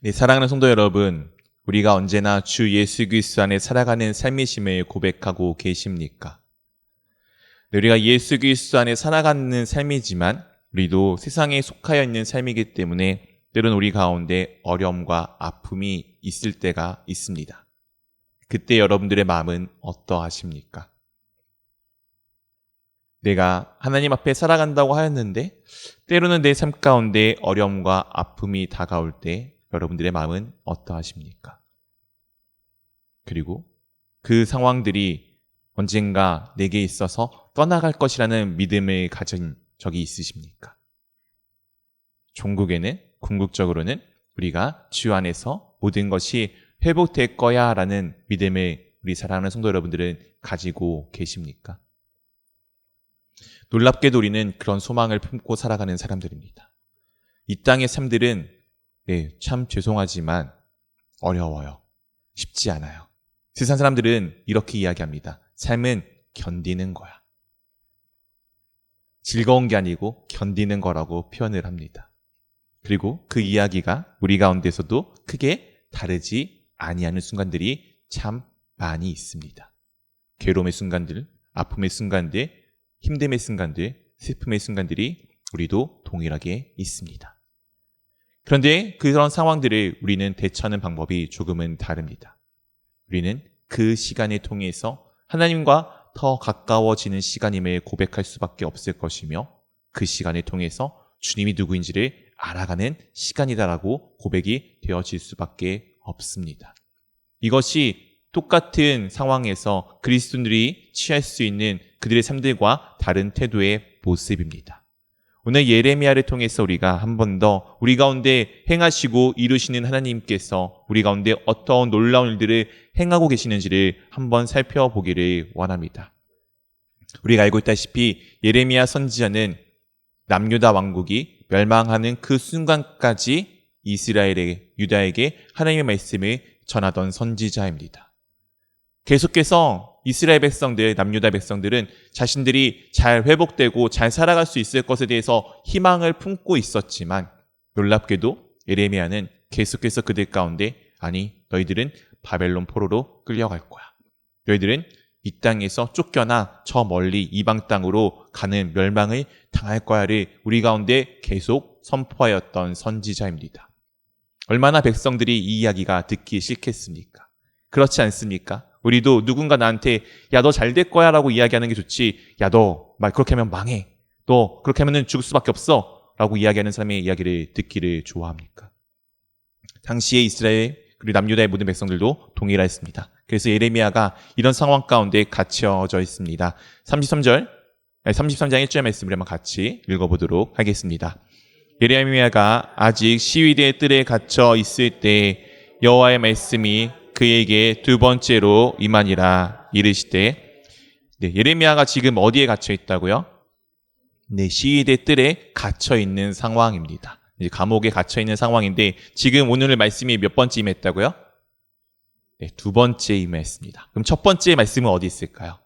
네, 사랑하는 성도 여러분, 우리가 언제나 주 예수 그리스도 안에 살아가는 삶이심을 고백하고 계십니까? 네, 우리가 예수 그리스도 안에 살아가는 삶이지만 우리도 세상에 속하여 있는 삶이기 때문에 때로는 우리 가운데 어려움과 아픔이 있을 때가 있습니다. 그때 여러분들의 마음은 어떠하십니까? 내가 하나님 앞에 살아간다고 하였는데 때로는 내 삶 가운데 어려움과 아픔이 다가올 때 여러분들의 마음은 어떠하십니까? 그리고 그 상황들이 언젠가 내게 있어서 떠나갈 것이라는 믿음을 가진 적이 있으십니까? 종국에는 궁극적으로는 우리가 주 안에서 모든 것이 회복될 거야 라는 믿음을 우리 사랑하는 성도 여러분들은 가지고 계십니까? 놀랍게도 우리는 그런 소망을 품고 살아가는 사람들입니다. 이 땅의 삶들은 참 죄송하지만 어려워요. 쉽지 않아요. 세상 사람들은 이렇게 이야기합니다. 삶은 견디는 거야. 즐거운 게 아니고 견디는 거라고 표현을 합니다. 그리고 그 이야기가 우리 가운데서도 크게 다르지 아니하는 순간들이 참 많이 있습니다. 괴로움의 순간들, 아픔의 순간들, 힘듦의 순간들, 슬픔의 순간들이 우리도 동일하게 있습니다. 그런데 그런 상황들을 우리는 대처하는 방법이 조금은 다릅니다. 우리는 그 시간을 통해서 하나님과 더 가까워지는 시간임을 고백할 수밖에 없을 것이며 그 시간을 통해서 주님이 누구인지를 알아가는 시간이다라고 고백이 되어질 수밖에 없습니다. 이것이 똑같은 상황에서 그리스도인들이 취할 수 있는 그들의 삶들과 다른 태도의 모습입니다. 오늘 예레미야를 통해서 우리가 한 번 더 우리 가운데 행하시고 이루시는 하나님께서 우리 가운데 어떠한 놀라운 일들을 행하고 계시는지를 한번 살펴보기를 원합니다. 우리가 알고 있다시피 예레미야 선지자는 남유다 왕국이 멸망하는 그 순간까지 이스라엘에게, 유다에게 하나님의 말씀을 전하던 선지자입니다. 계속해서 이스라엘 백성들, 남유다 백성들은 자신들이 잘 회복되고 잘 살아갈 수 있을 것에 대해서 희망을 품고 있었지만 놀랍게도 예레미야는 계속해서 그들 가운데 너희들은 바벨론 포로로 끌려갈 거야. 너희들은 이 땅에서 쫓겨나 저 멀리 이방 땅으로 가는 멸망을 당할 거야를 우리 가운데 계속 선포하였던 선지자입니다. 얼마나 백성들이 이 이야기가 듣기 싫겠습니까? 그렇지 않습니까? 우리도 누군가 나한테 야, 너 잘 될 거야 라고 이야기하는 게 좋지, 야, 너 그렇게 하면 망해, 너 그렇게 하면 죽을 수밖에 없어 라고 이야기하는 사람의 이야기를 듣기를 좋아합니까? 당시에 이스라엘 그리고 남유다의 모든 백성들도 동일했습니다. 그래서 예레미야가 이런 상황 가운데 갇혀져 있습니다. 33장 1절 말씀을 한번 같이 읽어보도록 하겠습니다. 예레미야가 아직 시위대의 뜰에 갇혀 있을 때 여호와의 말씀이 그에게 두 번째로 임하니라. 이르시되, 예레미야가 지금 어디에 갇혀 있다고요? 시위대 뜰에 갇혀 있는 상황입니다. 감옥에 갇혀 있는 상황인데 지금 오늘 말씀이 몇 번째 임했다고요? 두 번째 임했습니다. 그럼 첫 번째 말씀은 어디 있을까요?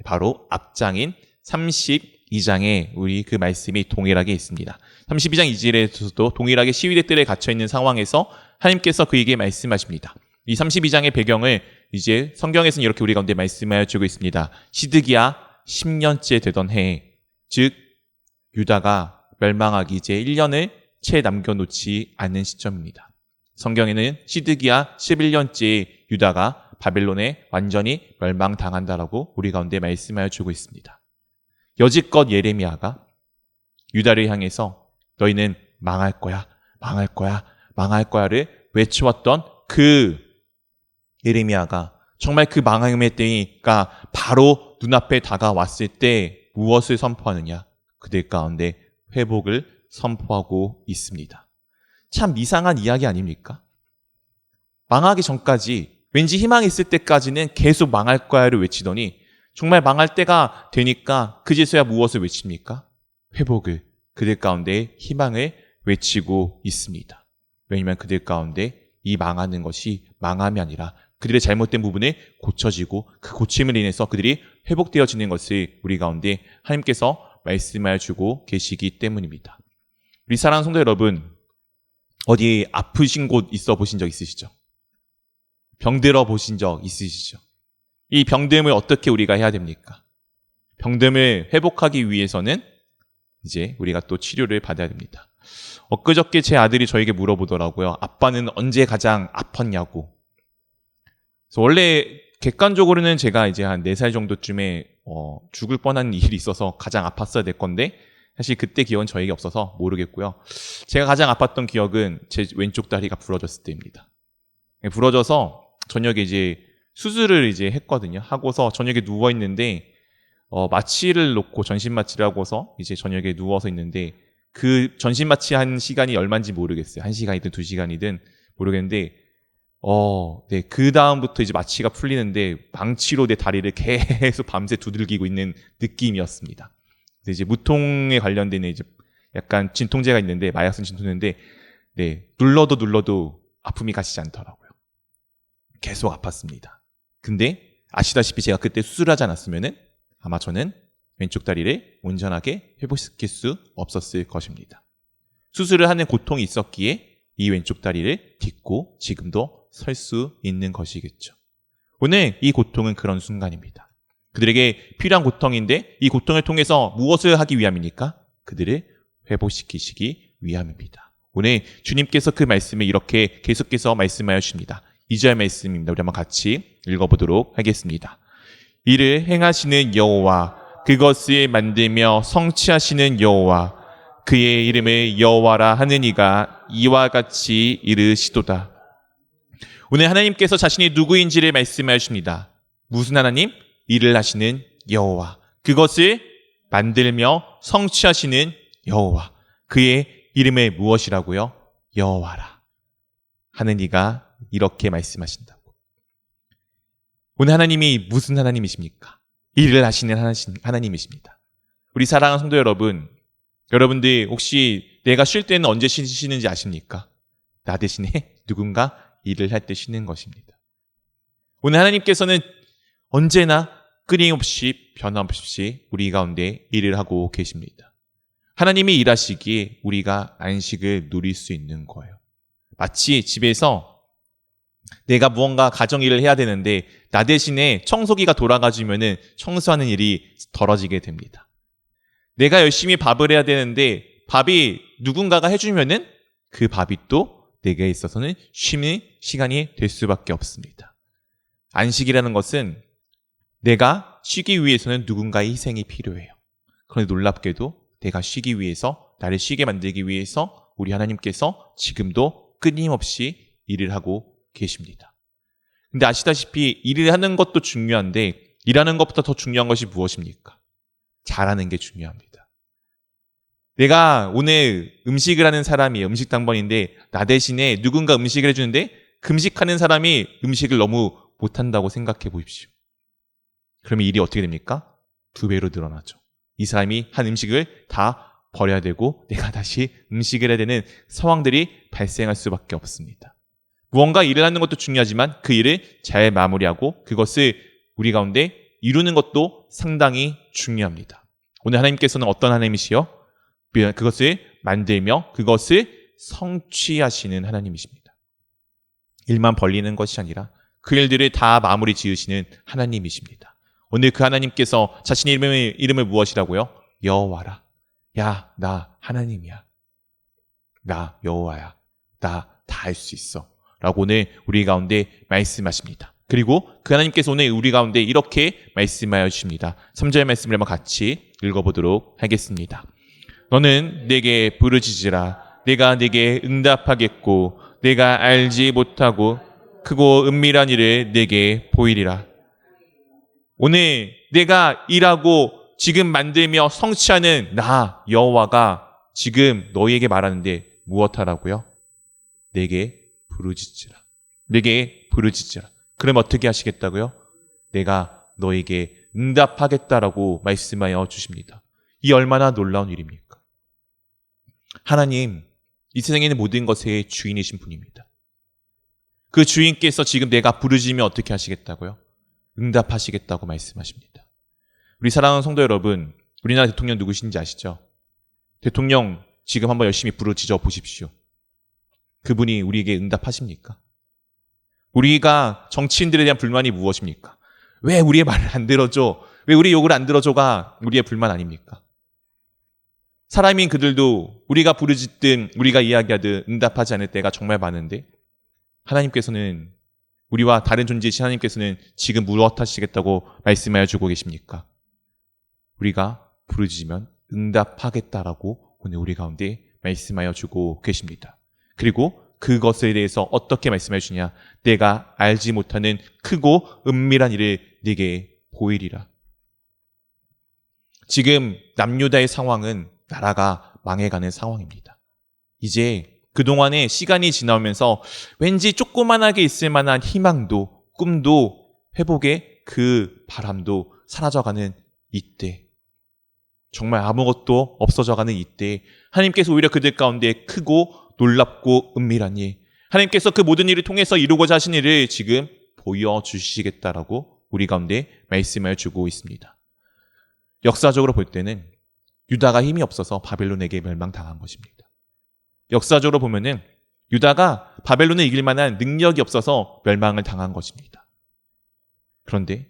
바로 앞장인 32장에 우리 그 말씀이 동일하게 있습니다. 32장 2절에서도 동일하게 시위대 뜰에 갇혀 있는 상황에서 하나님께서 그에게 말씀하십니다. 이 32장의 배경을 이제 성경에서는 이렇게 우리 가운데 말씀하여 주고 있습니다. 시드기야 10년째 되던 해, 즉 유다가 멸망하기 이제 1년을 채 남겨놓지 않는 시점입니다. 성경에는 시드기야 11년째 유다가 바벨론에 완전히 멸망당한다라고 우리 가운데 말씀하여 주고 있습니다. 여지껏 예레미야가 유다를 향해서 너희는 망할 거야, 망할 거야, 망할 거야를 외쳐왔던 그 예레미야가 정말 그 망함의 때가 바로 눈앞에 다가왔을 때 무엇을 선포하느냐? 그들 가운데 회복을 선포하고 있습니다. 참 이상한 이야기 아닙니까? 망하기 전까지 왠지 희망이 있을 때까지는 계속 망할 거야를 외치더니 정말 망할 때가 되니까 그제서야 무엇을 외칩니까? 회복을, 그들 가운데 희망을 외치고 있습니다. 왜냐하면 그들 가운데 이 망하는 것이 망함이 아니라 그들의 잘못된 부분을 고쳐지고 그 고침을 인해서 그들이 회복되어지는 것을 우리 가운데 하나님께서 말씀하여 주고 계시기 때문입니다. 우리 사랑하는 성도 여러분, 어디 아프신 곳 있어 보신 적 있으시죠? 병들어 보신 적 있으시죠? 이 병듦을 어떻게 우리가 해야 됩니까? 병듦을 회복하기 위해서는 이제 우리가 또 치료를 받아야 됩니다. 엊그저께 제 아들이 저에게 물어보더라고요. 아빠는 언제 가장 아팠냐고. 그래서 원래 객관적으로는 제가 이제 한 4살 정도쯤에 죽을 뻔한 일이 있어서 가장 아팠어야 될 건데 사실 그때 기억은 저에게 없어서 모르겠고요. 제가 가장 아팠던 기억은 제 왼쪽 다리가 부러졌을 때입니다. 부러져서 저녁에 이제 수술을 이제 했거든요. 하고서 저녁에 누워 있는데 마취를 놓고 전신 마취를 하고서 이제 저녁에 누워서 있는데 그 전신 마취한 시간이 얼마인지 모르겠어요. 1시간이든 2시간이든 모르겠는데 네, 그 다음부터 이제 마취가 풀리는데 망치로 내 다리를 계속 밤새 두들기고 있는 느낌이었습니다. 근데 이제 무통에 관련된 이제 약간 진통제가 있는데 마약성 진통제인데 네, 눌러도 아픔이 가시지 않더라고요. 계속 아팠습니다. 근데 아시다시피 제가 그때 수술하지 않았으면은 아마 저는 왼쪽 다리를 온전하게 회복시킬 수 없었을 것입니다. 수술을 하는 고통이 있었기에 이 왼쪽 다리를 딛고 지금도 설 수 있는 것이겠죠. 오늘 이 고통은 그런 순간입니다. 그들에게 필요한 고통인데 이 고통을 통해서 무엇을 하기 위함입니까? 그들을 회복시키시기 위함입니다. 오늘 주님께서 그 말씀을 이렇게 계속해서 말씀하여 주십니다. 2절 말씀입니다. 우리 한번 같이 읽어보도록 하겠습니다. 이를 행하시는 여호와, 그것을 만들며 성취하시는 여호와, 그의 이름을 여호와라 하는 이가 이와 같이 이르시도다. 오늘 하나님께서 자신이 누구인지를 말씀하여 주십니다. 무슨 하나님? 일을 하시는 여호와, 그것을 만들며 성취하시는 여호와, 그의 이름을 무엇이라고요? 여호와라 하는 이가 이렇게 말씀하신다고. 오늘 하나님이 무슨 하나님이십니까? 일을 하시는 하나님이십니다. 우리 사랑하는 성도 여러분, 여러분들 혹시 내가 쉴 때는 언제 쉬시는지 아십니까? 나 대신에 누군가 일을 할 때 쉬는 것입니다. 오늘 하나님께서는 언제나 끊임없이 변함없이 우리 가운데 일을 하고 계십니다. 하나님이 일하시기에 우리가 안식을 누릴 수 있는 거예요. 마치 집에서 내가 무언가 가정일을 해야 되는데 나 대신에 청소기가 돌아가주면은 청소하는 일이 덜어지게 됩니다. 내가 열심히 밥을 해야 되는데 밥이 누군가가 해주면은 그 밥이 또 내게 있어서는 쉼의 시간이 될 수밖에 없습니다. 안식이라는 것은 내가 쉬기 위해서는 누군가의 희생이 필요해요. 그런데 놀랍게도 내가 쉬기 위해서, 나를 쉬게 만들기 위해서 우리 하나님께서 지금도 끊임없이 일을 하고 계십니다. 근데 아시다시피 일을 하는 것도 중요한데 일하는 것보다 더 중요한 것이 무엇입니까? 잘하는 게 중요합니다. 내가 오늘 음식을 하는 사람이에요. 음식 당번인데 나 대신에 누군가 음식을 해주는데 금식하는 사람이 음식을 너무 못한다고 생각해 보십시오. 그러면 일이 어떻게 됩니까? 2배로 늘어나죠. 이 사람이 한 음식을 다 버려야 되고 내가 다시 음식을 해야 되는 상황들이 발생할 수밖에 없습니다. 무언가 일을 하는 것도 중요하지만 그 일을 잘 마무리하고 그것을 우리 가운데 이루는 것도 상당히 중요합니다. 오늘 하나님께서는 어떤 하나님이시요? 그것을 만들며 그것을 성취하시는 하나님이십니다. 일만 벌리는 것이 아니라 그 일들을 다 마무리 지으시는 하나님이십니다. 오늘 그 하나님께서 자신의 이름을 무엇이라고요? 여호와라. 야, 나 하나님이야. 나 여호와야. 나 다 할 수 있어. 라고 오늘 우리 가운데 말씀하십니다. 그리고 그 하나님께서 오늘 우리 가운데 이렇게 말씀하여 주십니다. 3절 말씀을 한번 같이 읽어보도록 하겠습니다. 너는 내게 부르짖으라. 내가 내게 응답하겠고 내가 알지 못하고 크고 은밀한 일을 내게 보이리라. 오늘 내가 일하고 지금 만들며 성취하는 나 여호와가 지금 너희에게 말하는데 무엇하라고요? 내게 부르짖으라. 내게 부르짖으라. 그럼 어떻게 하시겠다고요? 내가 너에게 응답하겠다라고 말씀하여 주십니다. 이 얼마나 놀라운 일입니까? 하나님, 이 세상에 있는 모든 것의 주인이신 분입니다. 그 주인께서 지금 내가 부르짖으면 어떻게 하시겠다고요? 응답하시겠다고 말씀하십니다. 우리 사랑하는 성도 여러분, 우리나라 대통령 누구신지 아시죠? 대통령 지금 한번 열심히 부르짖어 보십시오. 그분이 우리에게 응답하십니까? 우리가 정치인들에 대한 불만이 무엇입니까? 왜 우리의 말을 안 들어줘? 왜 우리 욕을 안 들어줘가 우리의 불만 아닙니까? 사람인 그들도 우리가 부르짖든 우리가 이야기하든 응답하지 않을 때가 정말 많은데 하나님께서는 우리와 다른 존재이신 하나님께서는 지금 무엇 하시겠다고 말씀하여 주고 계십니까? 우리가 부르짖으면 응답하겠다라고 오늘 우리 가운데 말씀하여 주고 계십니다. 그리고 그것에 대해서 어떻게 말씀해 주냐? 내가 알지 못하는 크고 은밀한 일을 네게 보이리라. 지금 남유다의 상황은 나라가 망해가는 상황입니다. 이제 그동안에 시간이 지나오면서 왠지 조그만하게 있을 만한 희망도 꿈도 회복의 그 바람도 사라져가는 이때, 정말 아무것도 없어져가는 이때 하나님께서 오히려 그들 가운데 크고 놀랍고 은밀한 일, 하나님께서 그 모든 일을 통해서 이루고자 하신 일을 지금 보여주시겠다라고 우리 가운데 말씀을 주고 있습니다. 역사적으로 볼 때는 유다가 힘이 없어서 바벨론에게 멸망당한 것입니다. 역사적으로 보면은 유다가 바벨론을 이길 만한 능력이 없어서 멸망을 당한 것입니다. 그런데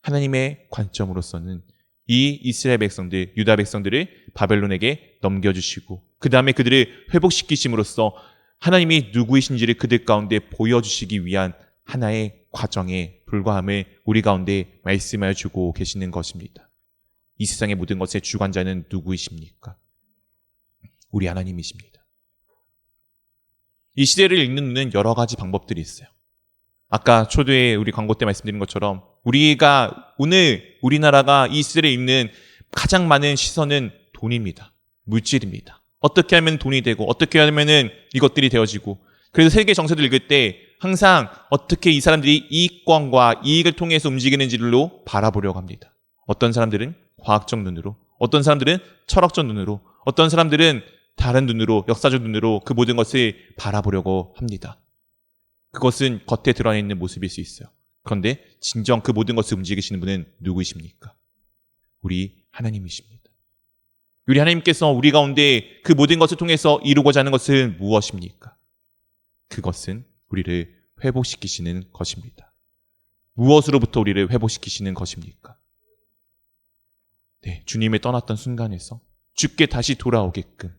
하나님의 관점으로서는 이 이스라엘 백성들, 유다 백성들을 바벨론에게 넘겨주시고 그 다음에 그들을 회복시키심으로써 하나님이 누구이신지를 그들 가운데 보여주시기 위한 하나의 과정에 불과함을 우리 가운데 말씀하여 주고 계시는 것입니다. 이 세상의 모든 것의 주관자는 누구이십니까? 우리 하나님이십니다. 이 시대를 읽는 눈은 여러 가지 방법들이 있어요. 아까 초대에 우리 광고 때 말씀드린 것처럼 우리가 오늘 우리나라가 이 시대를 읽는 가장 많은 시선은 돈입니다. 물질입니다. 어떻게 하면 돈이 되고 어떻게 하면은 이것들이 되어지고, 그래서 세계 정세를 읽을 때 항상 어떻게 이 사람들이 이익권과 이익을 통해서 움직이는지로 바라보려고 합니다. 어떤 사람들은 과학적 눈으로, 어떤 사람들은 철학적 눈으로, 어떤 사람들은 다른 눈으로, 역사적 눈으로 그 모든 것을 바라보려고 합니다. 그것은 겉에 드러나 있는 모습일 수 있어요. 그런데 진정 그 모든 것을 움직이시는 분은 누구이십니까? 우리 하나님이십니다. 우리 하나님께서 우리 가운데 그 모든 것을 통해서 이루고자 하는 것은 무엇입니까? 그것은 우리를 회복시키시는 것입니다. 무엇으로부터 우리를 회복시키시는 것입니까? 네, 주님을 떠났던 순간에서 주께 다시 돌아오게끔,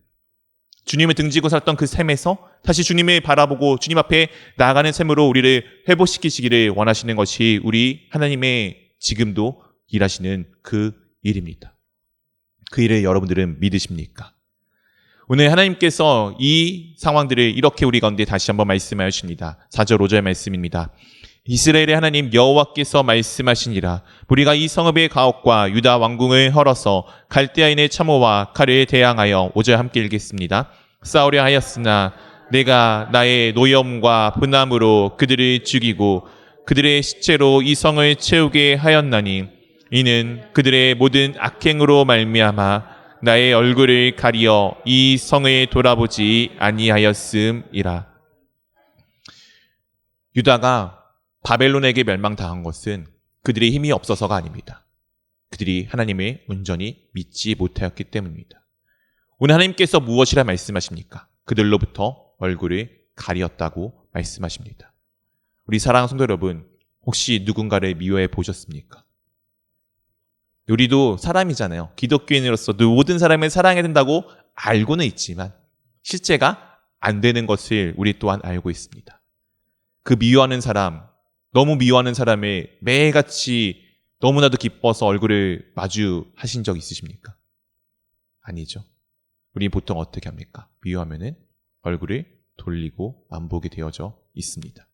주님을 등지고 살던 그 삶에서 다시 주님을 바라보고 주님 앞에 나아가는 삶으로 우리를 회복시키시기를 원하시는 것이 우리 하나님의 지금도 일하시는 그 일입니다. 그 일을 여러분들은 믿으십니까? 오늘 하나님께서 이 상황들을 이렇게 우리 가운데 다시 한번 말씀하여 주십니다. 4절 5절 말씀입니다. 이스라엘의 하나님 여호와께서 말씀하시니라. 우리가 이 성읍의 가옥과 유다 왕궁을 헐어서 갈대아인의 참호와 칼을 대항하여 5절 함께 읽겠습니다. 싸우려 하였으나 내가 나의 노염과 분함으로 그들을 죽이고 그들의 시체로 이 성을 채우게 하였나니 이는 그들의 모든 악행으로 말미암아 나의 얼굴을 가리어 이 성을 돌아보지 아니하였음이라. 유다가 바벨론에게 멸망당한 것은 그들의 힘이 없어서가 아닙니다. 그들이 하나님을 온전히 믿지 못하였기 때문입니다. 오늘 하나님께서 무엇이라 말씀하십니까? 그들로부터 얼굴을 가리었다고 말씀하십니다. 우리 사랑하는 성도 여러분, 혹시 누군가를 미워해 보셨습니까? 우리도 사람이잖아요. 기독교인으로서 모든 사람을 사랑해야 된다고 알고는 있지만 실제가 안 되는 것을 우리 또한 알고 있습니다. 그 미워하는 사람, 너무 미워하는 사람을 매일같이 너무나도 기뻐서 얼굴을 마주하신 적 있으십니까? 아니죠. 우리 보통 어떻게 합니까? 미워하면은 얼굴을 돌리고 안 보게 되어져 있습니다.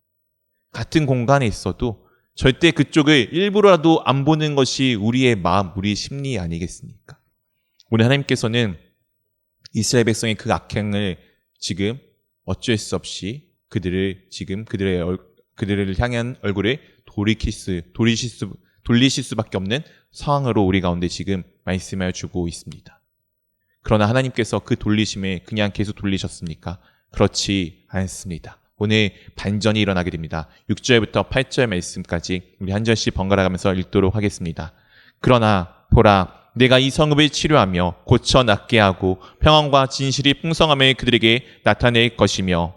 같은 공간에 있어도 절대 그쪽을 일부러라도 안 보는 것이 우리의 마음, 우리의 심리 아니겠습니까? 오늘 하나님께서는 이스라엘 백성의 그 악행을 지금 어쩔 수 없이 그들을 향한 얼굴에 돌리실 수밖에 없는 상황으로 우리 가운데 지금 말씀하여 주고 있습니다. 그러나 하나님께서 그 돌리심에 그냥 계속 돌리셨습니까? 그렇지 않습니다. 오늘 반전이 일어나게 됩니다. 6절부터 8절 말씀까지 우리 한 절씩 번갈아 가면서 읽도록 하겠습니다. 그러나 보라, 내가 이 성읍을 치료하며 고쳐 낫게 하고 평안과 진실이 풍성함을 그들에게 나타낼 것이며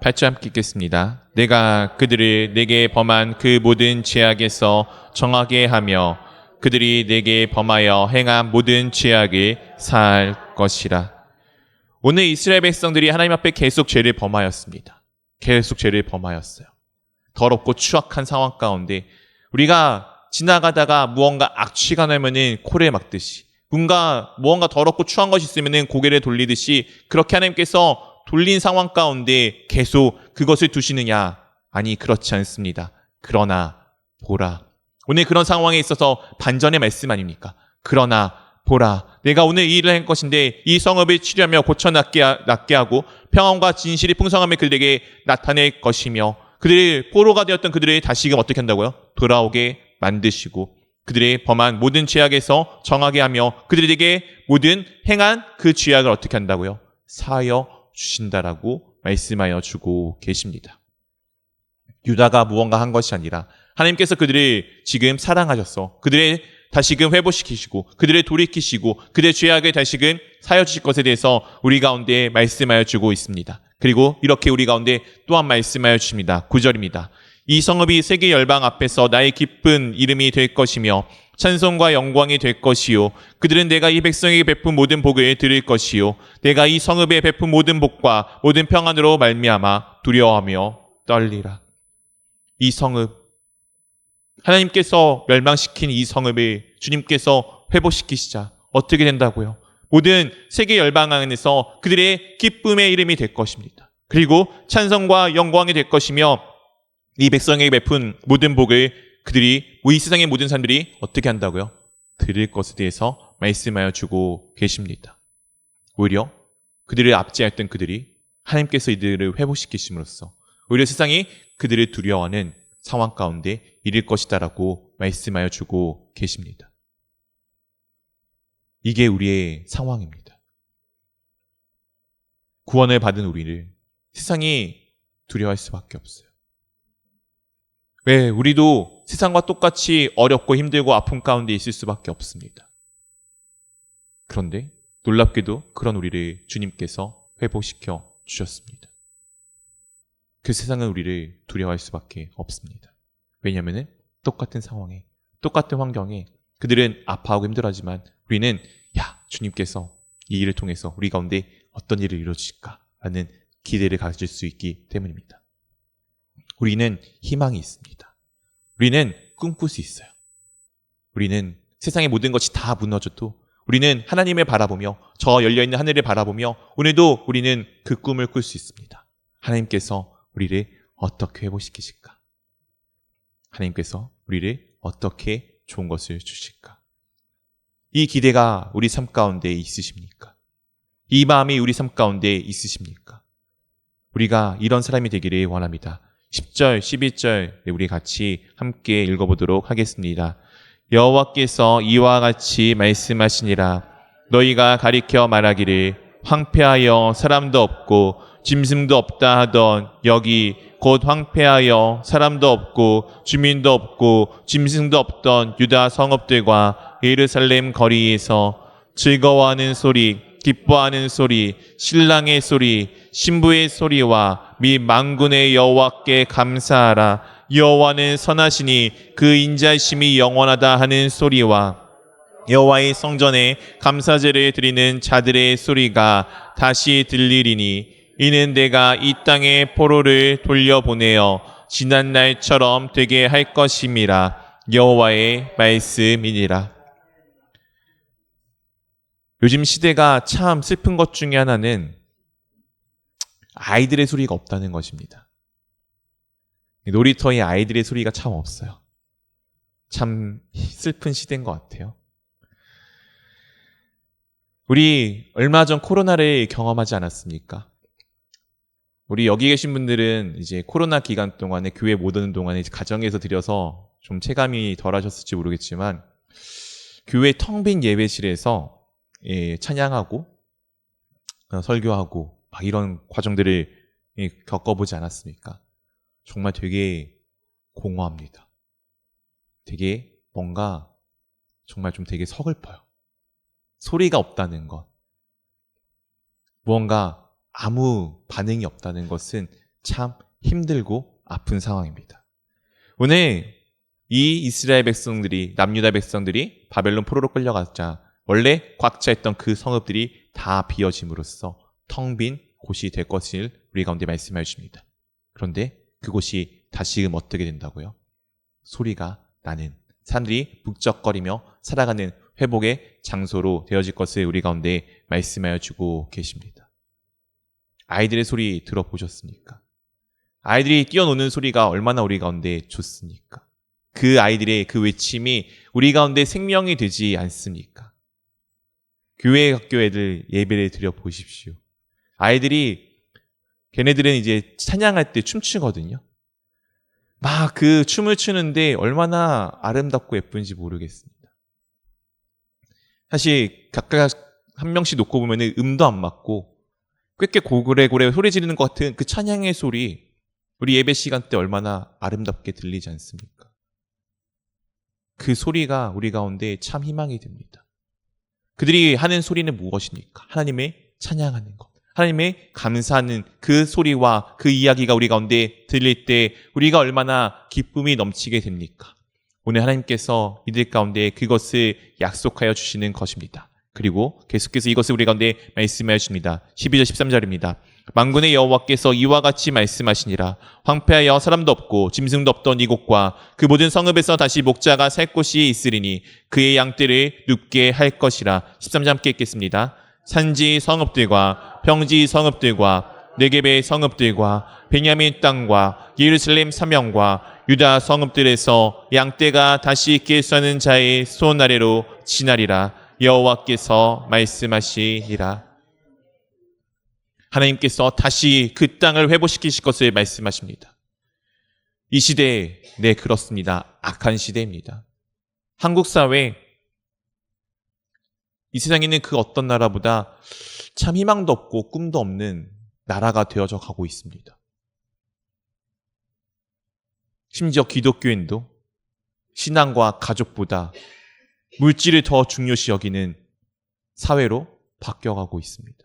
8절 함께 읽겠습니다. 내가 그들을 내게 범한 그 모든 죄악에서 정하게 하며 그들이 내게 범하여 행한 모든 죄악을 사할 것이라. 오늘 이스라엘 백성들이 하나님 앞에 계속 죄를 범하였습니다. 계속 죄를 범하였어요. 더럽고 추악한 상황 가운데 우리가 지나가다가 무언가 악취가 나면은 코를 막듯이 무언가 더럽고 추한 것이 있으면은 고개를 돌리듯이 그렇게 하나님께서 돌린 상황 가운데 계속 그것을 두시느냐? 아니, 그렇지 않습니다. 그러나 보라. 오늘 그런 상황에 있어서 반전의 말씀 아닙니까? 그러나 보라. 내가 오늘 이 일을 할 것인데 이 성읍을 치료하며 고쳐 낫게 하고 평안과 진실이 풍성함을 그들에게 나타낼 것이며 그들이 포로가 되었던 그들을 다시금 어떻게 한다고요? 돌아오게 만드시고 그들의 범한 모든 죄악에서 정하게 하며 그들에게 모든 행한 그 죄악을 어떻게 한다고요? 사하여 주신다라고 말씀하여 주고 계십니다. 유다가 무언가 한 것이 아니라 하나님께서 그들을 지금 사랑하셔서 그들의 다시금 회복시키시고 그들을 돌이키시고 그들의 죄악을 다시금 사하여 주실 것에 대해서 우리 가운데 말씀하여 주고 있습니다. 그리고 이렇게 우리 가운데 또한 말씀하여 주십니다. 9절입니다. 이 성읍이 세계 열방 앞에서 나의 기쁜 이름이 될 것이며 찬송과 영광이 될 것이요 그들은 내가 이 백성에게 베푼 모든 복을 들을 것이요 내가 이 성읍에 베푼 모든 복과 모든 평안으로 말미암아 두려워하며 떨리라. 이 성읍, 하나님께서 멸망시킨 이 성읍을 주님께서 회복시키시자 어떻게 된다고요? 모든 세계 열방 안에서 그들의 기쁨의 이름이 될 것입니다. 그리고 찬송과 영광이 될 것이며 이 백성에게 베푼 모든 복을 그들이 이 세상의 모든 사람들이 어떻게 한다고요? 들을 것에 대해서 말씀하여 주고 계십니다. 오히려 그들을 압제했던 그들이 하나님께서 이들을 회복시키심으로써 오히려 세상이 그들을 두려워하는 상황 가운데 이를 것이다라고 말씀하여 주고 계십니다. 이게 우리의 상황입니다. 구원을 받은 우리를 세상이 두려워할 수밖에 없어요. 왜? 우리도 세상과 똑같이 어렵고 힘들고 아픔 가운데 있을 수밖에 없습니다. 그런데 놀랍게도 그런 우리를 주님께서 회복시켜 주셨습니다. 그 세상은 우리를 두려워할 수밖에 없습니다. 왜냐하면 똑같은 상황에 똑같은 환경에 그들은 아파하고 힘들어하지만 우리는 주님께서 이 일을 통해서 우리 가운데 어떤 일을 이루어주실까라는 기대를 가질 수 있기 때문입니다. 우리는 희망이 있습니다. 우리는 꿈꿀 수 있어요. 우리는 세상의 모든 것이 다 무너져도 우리는 하나님을 바라보며 저 열려있는 하늘을 바라보며 오늘도 우리는 그 꿈을 꿀 수 있습니다. 하나님께서 우리를 어떻게 회복시키실까? 하나님께서 우리를 어떻게 좋은 것을 주실까? 이 기대가 우리 삶 가운데 있으십니까? 이 마음이 우리 삶 가운데 있으십니까? 우리가 이런 사람이 되기를 원합니다. 10절, 11절 우리 같이 함께 읽어보도록 하겠습니다. 여호와께서 이와 같이 말씀하시니라. 너희가 가리켜 말하기를 황폐하여 사람도 없고 짐승도 없다 하던 여기 곧 황폐하여 사람도 없고 주민도 없고 짐승도 없던 유다 성읍들과 예루살렘 거리에서 즐거워하는 소리, 기뻐하는 소리, 신랑의 소리, 신부의 소리와 및 만군의 여호와께 감사하라. 여호와는 선하시니 그 인자심이 영원하다 하는 소리와 여호와의 성전에 감사제를 드리는 자들의 소리가 다시 들리리니 이는 내가 이 땅에 포로를 돌려보내어 지난 날처럼 되게 할 것임이라. 여호와의 말씀이니라. 요즘 시대가 참 슬픈 것 중에 하나는 아이들의 소리가 없다는 것입니다. 놀이터에 아이들의 소리가 참 없어요. 참 슬픈 시대인 것 같아요. 우리 얼마 전 코로나를 경험하지 않았습니까? 우리 여기 계신 분들은 이제 코로나 기간 동안에 교회 못 오는 동안에 가정에서 드려서 좀 체감이 덜 하셨을지 모르겠지만 교회 텅 빈 예배실에서 찬양하고 설교하고 막 이런 과정들을 겪어보지 않았습니까? 정말 되게 공허합니다. 되게 뭔가 정말 좀 되게 서글퍼요. 소리가 없다는 것, 무언가 아무 반응이 없다는 것은 참 힘들고 아픈 상황입니다. 오늘 이 이스라엘 백성들이, 남유다 백성들이 바벨론 포로로 끌려가자 원래 꽉 차있던 그 성읍들이 다 비어짐으로써 텅 빈 곳이 될 것을 우리 가운데 말씀해 주십니다. 그런데 그곳이 다시금 어떻게 된다고요? 소리가 나는, 사람들이 북적거리며 살아가는 회복의 장소로 되어질 것을 우리 가운데 말씀하여 주고 계십니다. 아이들의 소리 들어보셨습니까? 아이들이 뛰어노는 소리가 얼마나 우리 가운데 좋습니까? 그 아이들의 그 외침이 우리 가운데 생명이 되지 않습니까? 교회 학교 애들 예배를 드려 보십시오. 아이들이, 걔네들은 이제 찬양할 때 춤추거든요. 막 그 춤을 추는데 얼마나 아름답고 예쁜지 모르겠습니다. 사실 각각 한 명씩 놓고 보면 음도 안 맞고 꾀꾀 고래고래 소리 지르는 것 같은 그 찬양의 소리, 우리 예배 시간 때 얼마나 아름답게 들리지 않습니까? 그 소리가 우리 가운데 참 희망이 됩니다. 그들이 하는 소리는 무엇입니까? 하나님의 찬양하는 것, 하나님의 감사하는 그 소리와 그 이야기가 우리 가운데 들릴 때 우리가 얼마나 기쁨이 넘치게 됩니까? 오늘 하나님께서 이들 가운데 그것을 약속하여 주시는 것입니다. 그리고 계속해서 이것을 우리 가운데 말씀하여 주십니다. 12절 13절입니다. 만군의 여호와께서 이와 같이 말씀하시니라. 황폐하여 사람도 없고 짐승도 없던 이곳과 그 모든 성읍에서 다시 목자가 살 곳이 있으리니 그의 양떼를 눕게 할 것이라. 13절 함께 읽겠습니다. 산지 성읍들과 평지 성읍들과 네겝의 성읍들과 베냐민 땅과 예루살렘 사명과 유다 성읍들에서 양떼가 다시 있게 사는 자의 손 아래로 지나리라. 여호와께서 말씀하시니라. 하나님께서 다시 그 땅을 회복시키실 것을 말씀하십니다. 이 시대에, 네, 그렇습니다. 악한 시대입니다. 한국 사회, 이 세상에 있는 그 어떤 나라보다 참 희망도 없고 꿈도 없는 나라가 되어져 가고 있습니다. 심지어 기독교인도 신앙과 가족보다 물질을 더 중요시 여기는 사회로 바뀌어가고 있습니다.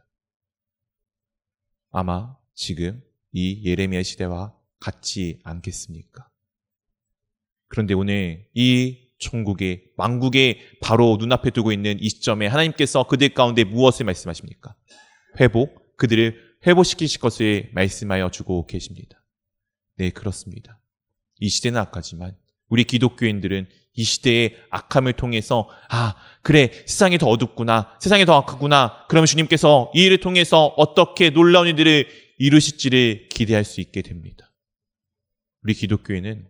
아마 지금 이 예레미야 시대와 같지 않겠습니까? 그런데 오늘 이 천국의 왕국에 바로 눈앞에 두고 있는 이 시점에 하나님께서 그들 가운데 무엇을 말씀하십니까? 회복, 그들을 회복시키실 것을 말씀하여 주고 계십니다. 네, 그렇습니다. 이 시대는 악하지만 우리 기독교인들은 이 시대의 악함을 통해서 그래, 세상이 더 어둡구나, 세상이 더 악하구나, 그러면 주님께서 이 일을 통해서 어떻게 놀라운 일들을 이루실지를 기대할 수 있게 됩니다. 우리 기독교인은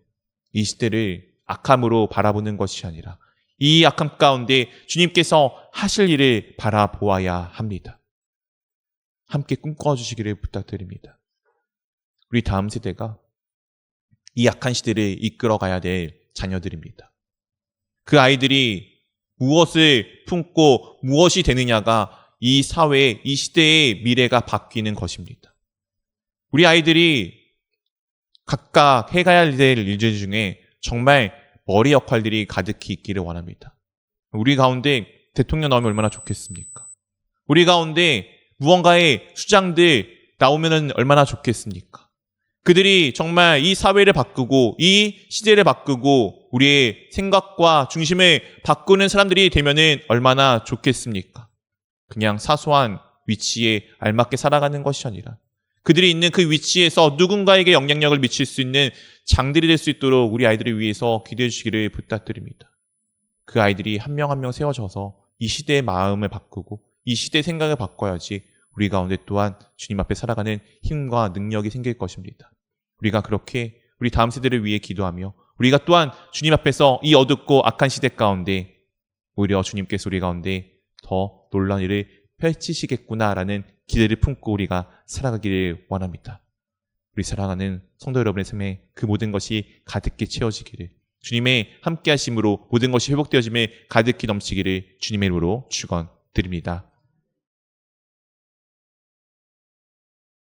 이 시대를 악함으로 바라보는 것이 아니라 이 악함 가운데 주님께서 하실 일을 바라보아야 합니다. 함께 꿈꿔주시기를 부탁드립니다. 우리 다음 세대가 이 악한 시대를 이끌어가야 될 자녀들입니다. 그 아이들이 무엇을 품고 무엇이 되느냐가 이 사회, 이 시대의 미래가 바뀌는 것입니다. 우리 아이들이 각각 해가야 될 일들 중에 정말 머리 역할들이 가득히 있기를 원합니다. 우리 가운데 대통령 나오면 얼마나 좋겠습니까? 우리 가운데 무언가의 수장들 나오면 얼마나 좋겠습니까? 그들이 정말 이 사회를 바꾸고 이 시대를 바꾸고 우리의 생각과 중심을 바꾸는 사람들이 되면 얼마나 좋겠습니까? 그냥 사소한 위치에 알맞게 살아가는 것이 아니라 그들이 있는 그 위치에서 누군가에게 영향력을 미칠 수 있는 장들이 될 수 있도록 우리 아이들을 위해서 기도해 주시기를 부탁드립니다. 그 아이들이 한 명 한 명 세워져서 이 시대의 마음을 바꾸고 이 시대의 생각을 바꿔야지 우리 가운데 또한 주님 앞에 살아가는 힘과 능력이 생길 것입니다. 우리가 그렇게 우리 다음 세대를 위해 기도하며 우리가 또한 주님 앞에서 이 어둡고 악한 시대 가운데 오히려 주님께서 우리 가운데 더 놀라운 일을 펼치시겠구나라는 기대를 품고 우리가 살아가기를 원합니다. 우리 사랑하는 성도 여러분의 삶에 그 모든 것이 가득히 채워지기를, 주님의 함께 하심으로 모든 것이 회복되어짐에 가득히 넘치기를 주님의 이름으로 축원드립니다.